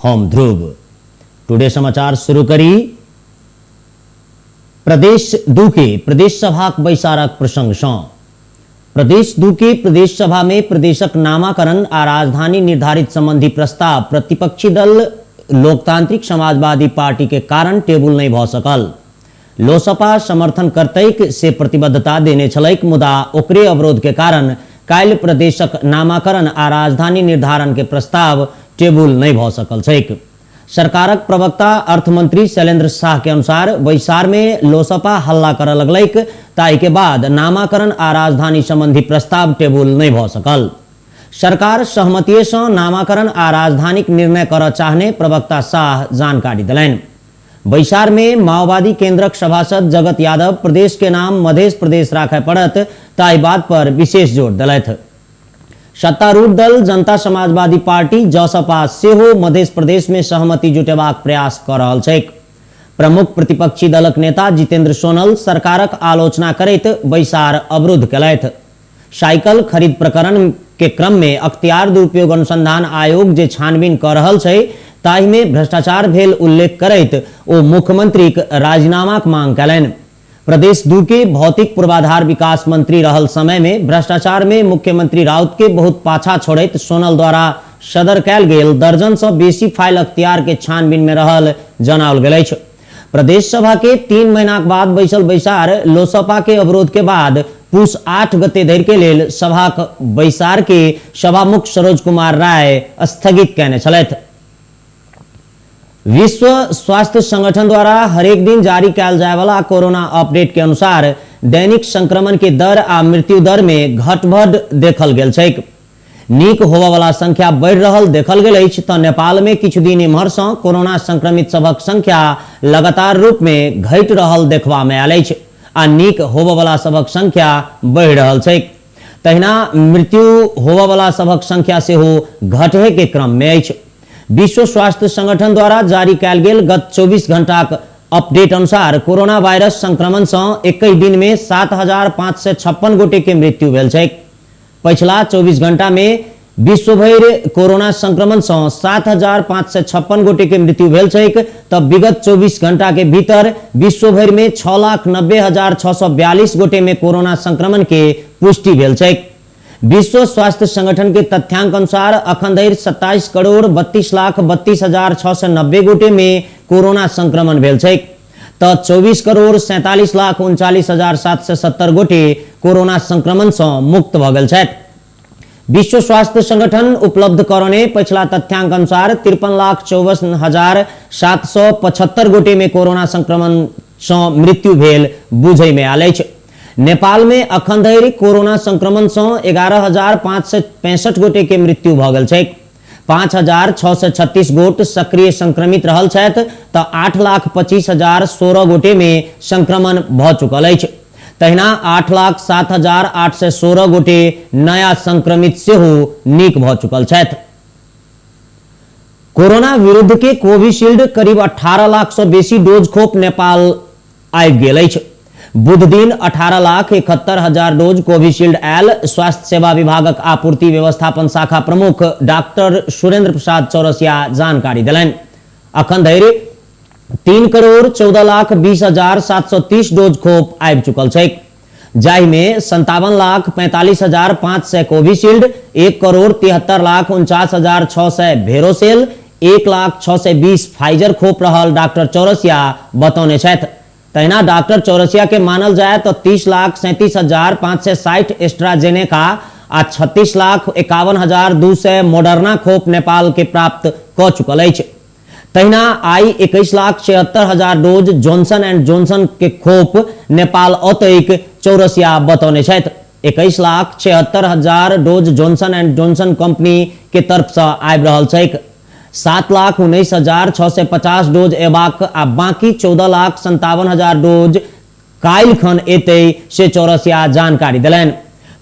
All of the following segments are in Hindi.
हम ध्रुव। टुडे समाचार शुरू करी प्रदेश दू के प्रदेश सभाक बैसारक प्रसंग सँ। प्रदेश दू के प्रदेश सभा में प्रदेशक नामाकरण आ राजधानी निर्धारित संबंधी प्रस्ताव प्रतिपक्षी दल लोकतांत्रिक समाजवादी पार्टी के कारण टेबुल नहीं भ सकल। लोसपा समर्थन करतैक से प्रतिबद्धता देने छलैक, मुदा ओकरे अवरोध के कारण काल्हि प्रदेशक नामाकरण आ राजधानी निर्धारण के प्रस्ताव टेबुल नहीं भ सकल छैक। सरकारक प्रवक्ता अर्थमंत्री शैलेंद्र शाह के अनुसार बैसार में लोसपा हल्ला कर लगलैक, ताई के बाद नामाकरण आ राजधानी संबंधी प्रस्ताव टेबुल नहीं भ सकल। सरकार सहमति से नामाकरण आ राजधानी निर्णय कर चाहने प्रवक्ता शाह जानकारी दिलैन। बैसार में माओवादी केंद्रक सभासद जगत यादव प्रदेश के नाम मध्य प्रदेश राखे पड़त, ताई बात पर विशेष जोर दिलैथ। सत्तारूढ़ दल जनता समाजवादी पार्टी जसपा सेहो मध्य प्रदेश में सहमति जुटेबाक प्रयास कर रहल छैक। प्रमुख प्रतिपक्षी दलक नेता जितेंद्र सोनल सरकारक आलोचना करैत बैसार अवरुद्ध केलैथ। साइकिल खरीद प्रकरण के क्रम में अख्तियार दुरुपयोग अनुसंधान आयोग जे छानबीन कर रहल छै, ताहि में भ्रष्टाचार भेल उल्लेख करैत ओ मुख्यमंत्रीक राजीनामाक मांग कयलनि। प्रदेश दू के भौतिक पूर्वाधार विकास मंत्री रहल समय में भ्रष्टाचार में मुख्यमंत्री राउत के बहुत पाछा छोड़ैत सोनल द्वारा सदर कयल गेल दर्जन से बेसी फाइल अख्तियार के छानबीन में रहल जनाओल गेल अछि। प्रदेश सभा के 3 महीना बाद बैसल बैसार लोसपा के अवरोध के बाद पूस 8 गते धरि के लेल सभाक बैसार के सभामुख सरोज कुमार राय स्थगित कयने छलैथ। विश्व स्वास्थ्य संगठन द्वारा हरेक दिन जारी कयल जाय वाला कोरोना अपडेट के अनुसार दैनिक संक्रमण के दर आ मृत्यु दर में घटबढ़ देखल गेल छैक। नीक होबय वाला संख्या बढ़ि रहल देखल गेल अछि तऽ नेपाल में किछु दिन इम्हर सँ कोरोना संक्रमित सभक संख्या लगातार रूप में घटि रहल देखबा में आयल अछि आ नीक होबय वाला सभक संख्या बढ़ि रहल छैक। तहिना मृत्यु होबय वाला सभक संख्या सेहो घटै के क्रम में अछि। विश्व स्वास्थ्य संगठन द्वारा जारी कयल गेल गत 24 घंटाक अपडेट अनुसार कोरोना वायरस संक्रमण से 21 दिन में 7,556 गोटे के मृत्यु भेल छैक। पिछला 24 घंटा में विश्व भरि कोरोना संक्रमण से 7,556 गोटे के मृत्यु भेल छैक, तब विगत 24 घंटा के भीतर विश्व भरि में 6,90,642 गोटे में कोरोना संक्रमण के पुष्टि भेल छैक। विश्व स्वास्थ्य संगठन के तथ्यांक अनुसार अखन धरि 27,32,32,690 गोटे में कोरोना संक्रमण भेल छैक, तऽ 24,47,39,770 गोटे कोरोना संक्रमण से मुक्त भ गेल छथि। विश्व स्वास्थ्य संगठन उपलब्ध करने पिछला तथ्यांक अनुसार 53,54,775 गोटे में कोरोना संक्रमण से मृत्यु भेल बुझै में आयल अछि। नेपाल में अखन धरि कोरोना संक्रमण से 11,565 गोटे के मृत्यु भ गेल छैक। 5,636 गोट सक्रिय संक्रमित रहल छथि तऽ 8,25,016 गोटे में संक्रमण भ चुकल अछि। तहिना 8,07,816 गोटे नया संक्रमित सेहो नीक भ चुकल छथि। कोरोना विरुद्ध के कोविशील्ड करीब 18 लाख से बेसी डोज खोप नेपाल आबि गेल अछि। बुध दिन 18,71,000 डोज कोविशील्ड आयल। स्वास्थ्य सेवा विभागक आपूर्ति व्यवस्थापन शाखा प्रमुख डॉक्टर सुरेंद्र प्रसाद चौरसिया जानकारी दिलैन। अखन धरि 3,14,20,730 डोज खोप आबि चुकल छैक, जाहि में 57,45,500 कोविशील्ड, 1,73,49,600 भेरोसेल, 1,06,20 फाइजर खोप रहल डॉक्टर चौरसिया बतौने छथि। तहिना डॉक्टर चौरसिया के मानल जाए तो 30,37,560 एस्ट्राजेनेका आ 36,51,200 मॉडर्ना खोप नेपाल के प्राप्त क चुकल अछि। तहिना आई 21,76,000 डोज जॉनसन एंड जॉनसन के खोप नेपाल औतैक चौरसिया बतौने छथि। 21,76,000 dose Johnson and Johnson company के तरफ से आबि रहल छैक। 7,19,650 डोज एबाक आ बाकी 14,57,000 डोज काल्हि खन एतै से चौरसिया जानकारी दिलैन।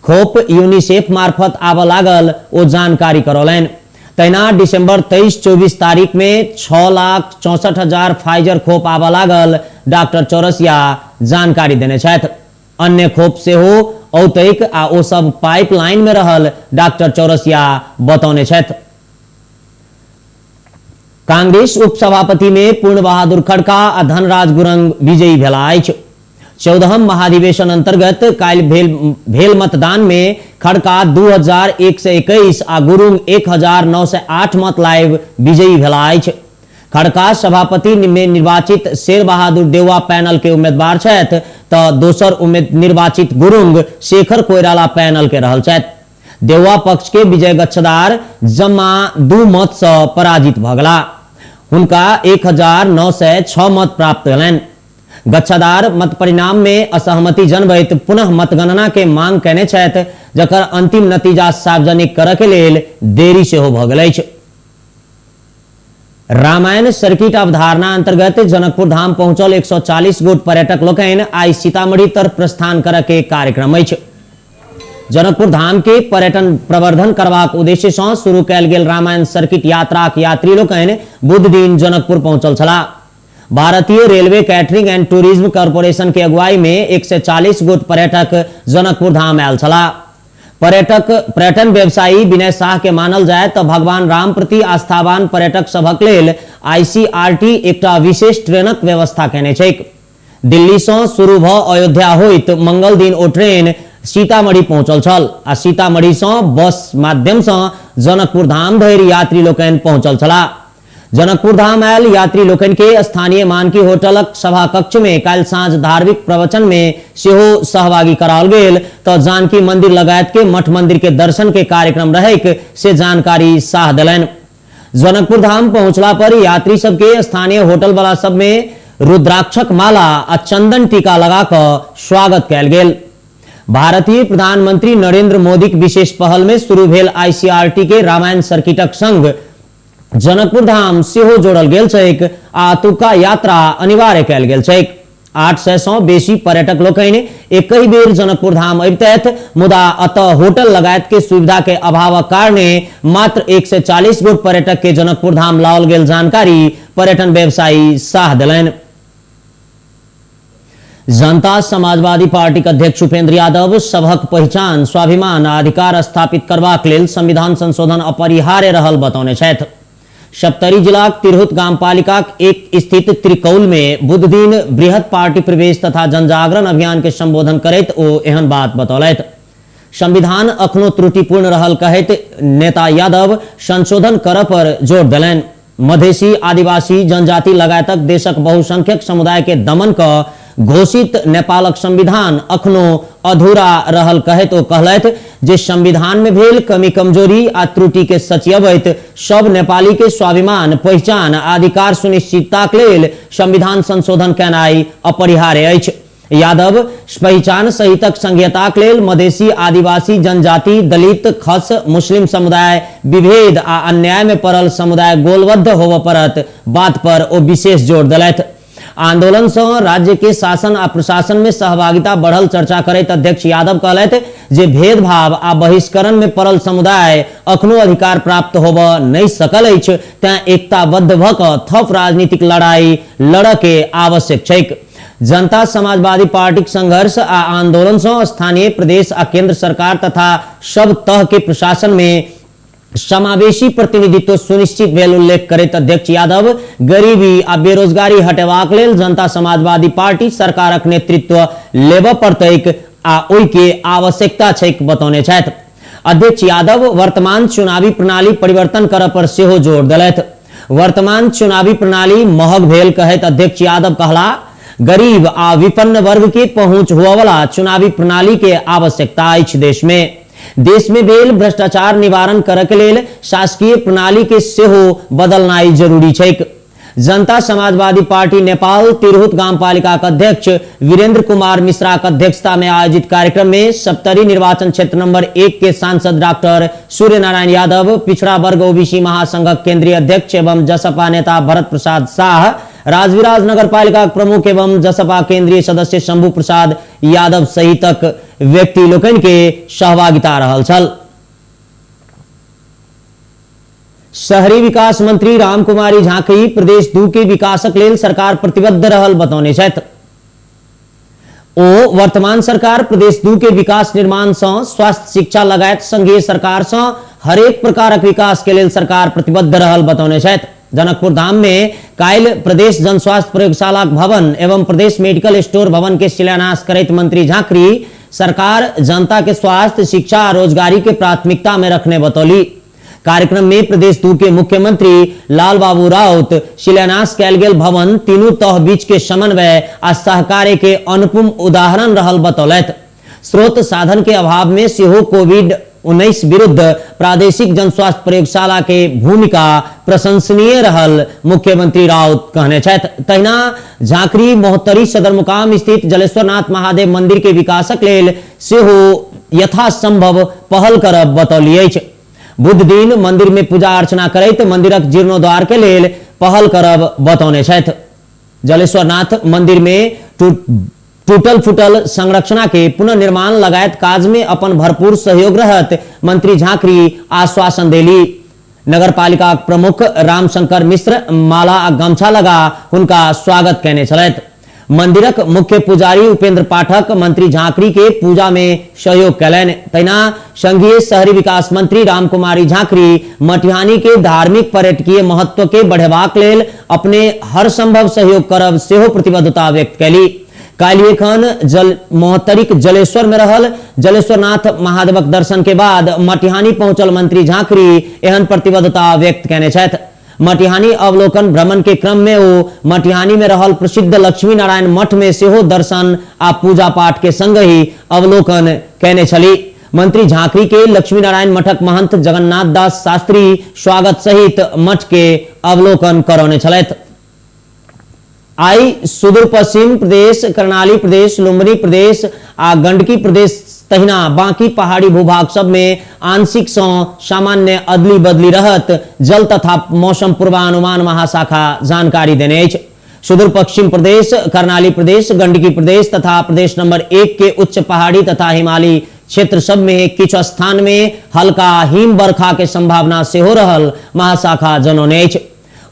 खोप यूनिसेफ मार्फत आबऽ लागल ओ जानकारी करौलैन। तहिना दिसंबर 23-24 तारीख में 6,64,000 फाइजर खोप आबऽ लागल डॉक्टर चौरसिया जानकारी देने छथि। अन्य खोप सेहो औतैक आ ओ सब पाइपलाइन में रहल डॉक्टर चौरसिया बतौने छथि। कांग्रेस उपसभापति में पूर्ण बहादुर खड़का आ धनराज गुरंग विजयी भेला अछि। 14हम महाधिवेशन अंतर्गत काल्हि भेल मतदान में खड़का 2121 आ गुरुंग 1908 मत लाइव विजयी भेला अछि। खड़का सभापति में निर्वाचित शेर बहादुर देउवा पैनल के उम्मीदवार छथि तऽ दोसर निर्वाचित गुरुंग शेखर कोइराला पैनल के रहल छथि। देउवा पक्ष के विजय गच्छदार जम्मा 2 मत से पराजित भ गेला। हुनका 1906 मत प्राप्त भेलनि। गच्छदार मत परिणाम में असहमति जनबैत पुनः मतगणना के मांग कयने छथि, जकर अंतिम नतीजा सार्वजनिक करय के लेल देरी सेहो भ गेल अछि। रामायण सर्किट अवधारणा अंतर्गत जनकपुर धाम पहुंचल 140 गोट पर्यटक लोकनि आई सीतामढ़ी तरफ प्रस्थान करय के कार्यक्रम अछि। जनकपुर धाम के पर्यटन प्रवर्धन करबाक उद्देश्य से शुरू कयल गेल रामायण सर्किट यात्राक यात्री लोकनि बुध दिन जनकपुर पहुंचल छलाह। भारतीय railway catering and tourism corporation के अगुवाई में 140 गोट पर्यटक जनकपुर धाम आयल छलाह। पर्यटन व्यवसायी विनय शाह के मानल जाय तो भगवान राम प्रति आस्थावान पर्यटक सभक लेल आईसीआरटी एकटा विशेष ट्रेनक व्यवस्था केने छैक। दिल्ली से शुरू भ अयोध्या होइत मंगल दिन ओ ट्रेन सीतामढ़ी पहुंचल छल आ सीतामढ़ी से बस माध्यम से जनकपुर धाम धरि यात्री लोकनि पहुंचल छलाह। जनकपुर धाम आयल यात्री लोकनि के स्थानीय मानकी होटलक सभा कक्ष में काल्हि साँझ धार्मिक प्रवचन में सेहो सहभागी कराओल गेल तो जानकी मंदिर लगायत के मठ मंदिर के दर्शन के कार्यक्रम रहैक से जानकारी शाह देलनि। जनकपुर धाम पहुंचला पर यात्री सबके स्थानीय होटल वाला सब में रुद्राक्षक माला आ चंदन टीका लगाकर स्वागत कयल गेल। भारतीय प्रधानमंत्री नरेंद्र मोदी के विशेष पहल में शुरू भेल आईसीआरटी के रामायण सर्किटक संग जनकपुर धाम सेहो जोड़ल गेल छैक आ अतुका यात्रा अनिवार्य कयल गेल छैक। 800 सँ बेसी पर्यटक लोकनि एक ही बेर जनकपुर धाम अबितथि, मुदा अतः होटल लगायत के सुविधा के अभावक कारणे मात्र 140 गोट पर्यटक के जनकपुर धाम लाओल गेल जानकारी पर्यटन व्यवसायी शाह देलनि। जनता समाजवादी पार्टी के अध्यक्ष उपेंद्र यादव सभक पहचान, स्वाभिमान आ अधिकार स्थापित करबाक लेल संविधान संशोधन अपरिहार्य रहल बतौने छथि। सप्तरी जिलाक तिरहुत गामपालिका एक स्थित त्रिकौल में बुध दिन बृहत पार्टी प्रवेश तथा जनजागरण अभियान के संबोधन करैत ओ एहन बात बतौलथि। संविधान अखनो त्रुटिपूर्ण रहल कहैत नेता यादव संशोधन करऽ पर जोर देलनि। मधेसी, आदिवासी, जनजाति लगायतक देशक बहुसंख्यक समुदाय के दमन क घोषित नेपालक संविधान अखनो अधूरा रहल कहैत ओ कहलथि जे संविधान में भेल कमी कमजोरी आ त्रुटि के सचियबैत सब नेपाली के स्वाभिमान, पहचान आ अधिकार सुनिश्चितताक लेल संविधान संशोधन केनाई अपरिहार्य अछि। यादव पहचान सहितक संघीयताक लेल मधेसी, आदिवासी, जनजाति, दलित, खस, मुस्लिम समुदाय, विभेद आ अन्याय में पड़ल समुदाय गोलबद्ध होबय पड़त बात पर ओ विशेष जोर देलथि। आंदोलन से राज्य के शासन आ प्रशासन में सहभागिता बढ़ल चर्चा करैत अध्यक्ष यादव कहलथि जे भेदभाव आ बहिष्करण में पड़ल समुदाय अखनो अधिकार प्राप्त होबय नहीं सकल अछि, तें एकताबद्ध भ क थप राजनीतिक लड़ाई लड़य के आवश्यक छैक। जनता समाजवादी पार्टी संघर्ष आ आंदोलन से स्थानीय, प्रदेश आ केंद्र सरकार तथा सब तह के प्रशासन में समावेशी प्रतिनिधित्व सुनिश्चित भेल उल्लेख करैत अध्यक्ष यादव गरीबी आ बेरोजगारी हटेबाक लेल जनता समाजवादी पार्टी सरकारक नेतृत्व लेबऽ पड़तैक आ ओहि के आवश्यकता छैक बतौने छथि। अध्यक्ष यादव वर्तमान चुनावी प्रणाली परिवर्तन करऽ पर सेहो जोर देलथि। वर्तमान चुनावी प्रणाली महग भेल कहैत अध्यक्ष यादव कहला गरीब आ विपन्न वर्ग के पहुंच हुआ वाला चुनावी प्रणाली के आवश्यकता अछि। देश में भेल भ्रष्टाचार निवारण करय के लेल शासकीय प्रणाली के सेहो बदलनाई जरूरी छैक। जनता समाजवादी पार्टी नेपाल तिरहुत गामपालिका के अध्यक्ष वीरेंद्र कुमार मिश्रा के अध्यक्षता में आयोजित कार्यक्रम में सप्तरी निर्वाचन क्षेत्र नंबर 1 के सांसद डॉक्टर सूर्य नारायण यादव, पिछड़ा वर्ग ओबीसी महासंघक केंद्रीय अध्यक्ष एवं जसपा नेता भरत प्रसाद शाह, राजविराज नगर पालिका प्रमुख एवं जसपा केंद्रीय सदस्य शंभू प्रसाद यादव सहितक व्यक्ति लोकनि के सहभागिता रहल छल। शहरी विकास मंत्री रामकुमारी झांकी प्रदेश 2 के विकासक लेल सरकार प्रतिबद्ध रहल बतौने छथि। ओ वर्तमान सरकार प्रदेश 2 के विकास निर्माण से स्वास्थ्य, शिक्षा लगायत संघीय सरकार से हरेक प्रकारक विकास के लेल सरकार प्रतिबद्ध रहल बतौने छथि। जनकपुर धाम में काल्हि प्रदेश जन स्वास्थ्य प्रयोगशाला भवन एवं प्रदेश मेडिकल स्टोर भवन के शिलान्यास करैत मंत्री झांकरी सरकार जनता के स्वास्थ्य, शिक्षा और रोजगारी के प्राथमिकता में रखने बतौली। कार्यक्रम में प्रदेश 2 के मुख्यमंत्री लाल बाबू राउत शिलान्यास कैल गेल भवन तीनों तह बीच के समन्वय आ सहकार्य के अनुपम उदाहरण रहल बतौलत। स्रोत साधन के अभाव में सेहो कोविड-19 विरुद्ध प्रादेशिक जन स्वास्थ्य प्रयोगशाला के भूमिका प्रशंसनीय रहल मुख्यमंत्री राउत कहने छथि। तहिना झांकरी मोहतरी सदर मुकाम स्थित जलेश्वरनाथ महादेव मंदिर के विकासक लेल सेहो यथासंभव पहल करब बतौली अछि। बुध दिन मंदिर में पूजा अर्चना करैत मंदिरक जीर्णोद्धार के लेल पहल करब बतौने छथि। जलेश्वरनाथ मंदिर में टूटल फूटल संरचना के पुनर्निर्माण लगायत काज में अपन भरपूर सहयोग रहत मंत्री झांकरी आश्वासन देली। नगर पालिका प्रमुख रामशंकर मिश्र माला आ गमछा लगा हुनका स्वागत कैने छलैथ। मंदिरक मुख्य पुजारी उपेंद्र पाठक मंत्री झांकरी के पूजा में सहयोग कैलनि। तहिना संघीय शहरी विकास मंत्री रामकुमारी झांकरी मटिहानी के धार्मिक पर्यटकीय महत्व के बढ़ेबाक लेल अपने हर संभव सहयोग करब सेहो प्रतिबद्धता व्यक्त कैली। काल्हि एखन मोहतरीक जलेश्वर में रहल जलेश्वरनाथ महादेवक दर्शन के बाद मटिहानी पहुंचल मंत्री झांकरी एहन प्रतिबद्धता व्यक्त कैने छथि। मटिहानी अवलोकन भ्रमण के क्रम में वो मटिहानी में रहल प्रसिद्ध लक्ष्मी नारायण मठ में सेहो दर्शन आ पूजा पाठ के संग ही अवलोकन कैने छली। मंत्री झांकरी के लक्ष्मी नारायण मठक महंत जगन्नाथ दास शास्त्री स्वागत सहित मठ के अवलोकन करौने छलैथ। आई सुदूर पश्चिम प्रदेश, कर्णाली प्रदेश, लुम्बिनी प्रदेश आ गंडकी प्रदेश तहिना बाकी पहाड़ी भूभाग सब में आंशिक से सामान्य अदली बदली रहत जल तथा मौसम पूर्वानुमान महाशाखा जानकारी देने अछि। सुदूर पश्चिम प्रदेश, कर्णाली प्रदेश, गंडकी प्रदेश तथा प्रदेश नंबर 1 के उच्च पहाड़ी तथा हिमालयी क्षेत्र सब में किछु स्थान में हल्का हिम बरखा के संभावना सेहो रहल महाशाखा जनौने अछि।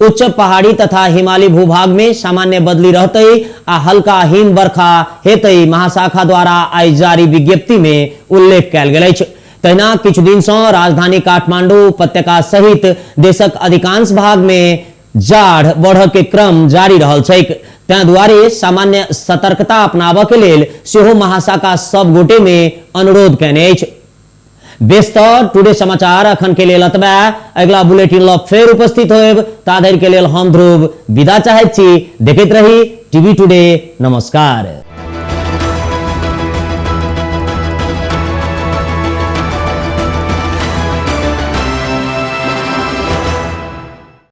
उच्च पहाड़ी तथा हिमालयी भूभाग में सामान्य बदली रहते आ हल्का हिम बरखा हेतै महाशाखा द्वारा आई जारी विज्ञप्ति में उल्लेख कैल गेल अछि। तहिना किछु दिन से राजधानी काठमांडू उपत्यका सहित देशक अधिकांश भाग में जाड़ बढ़ के क्रम जारी रहल छैक। तैं दुआरे सामान्य सतर्कता अपनाबऽ के लेल सेहो महाशाखा सब गोटे में अनुरोध कैने अछि। व्यस्त टुडे समाचार अखन के लेल अतबे। अगला बुलेटिन ल फेर उपस्थित होएब। ता धरि के लेल हम ध्रुव विदा चाहैत छी। देखैत रही टीवी टुडे। नमस्कार।